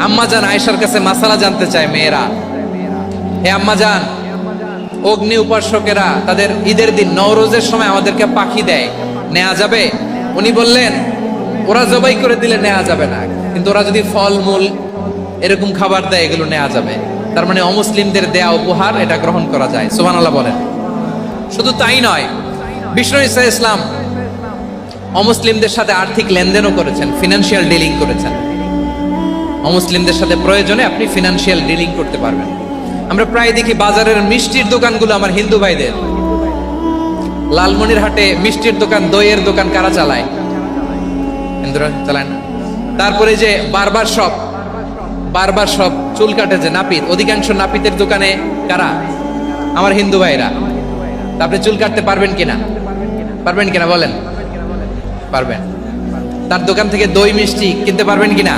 আম্মাজান আয়েশার কাছে মাসালা জানতে চায় মেয়েরা, হে আম্মাজান, অগ্নি উপাসকেরা তাদের ঈদের দিন নওরোজের সময় আমাদেরকে পাখি দেয়, নেওয়া যাবে? উনি বললেন, ওরা জবাই করে দিলে নেওয়া যাবে না, কিন্তু ওরা যদি ফলমূল এরকম খাবার দেয় এগুলো নেওয়া যাবে। তার মানে অমুসলিমদের দেয়া উপহার এটা গ্রহণ করা যায়। সুবহানাল্লাহ বলেন। শুধু তাই নয়, বিষ্ণু ঈসা ইসলাম অমুসলিমদের সাথে আর্থিক লেনদেনও করেছেন, ফিনান্সিয়াল ডিলিং করেছেন। অমুসলিমদের সাথে প্রয়োজনে আপনি ফিনান্সিয়াল ডিলিং করতে পারবেন। আমরা প্রায় দেখি বাজারের মিষ্টির দোকানগুলো আমার হিন্দু ভাইদের। লালমনির হাটে মিষ্টির দোকান, দইয়ের দোকান কারা চালায়? হিন্দুরা চালায় না। তারপরে যে বারবার সব চুল কাটে যে নাপিত, অধিকাংশ নাপিতের দোকানে কারা? আমার হিন্দু ভাইরা। আপনি চুল কাটতে পারবেন কিনা? পারবেন কিনা বলেন? পারবেন। তার দোকান থেকে দই মিষ্টি কিনতে পারবেন কিনা?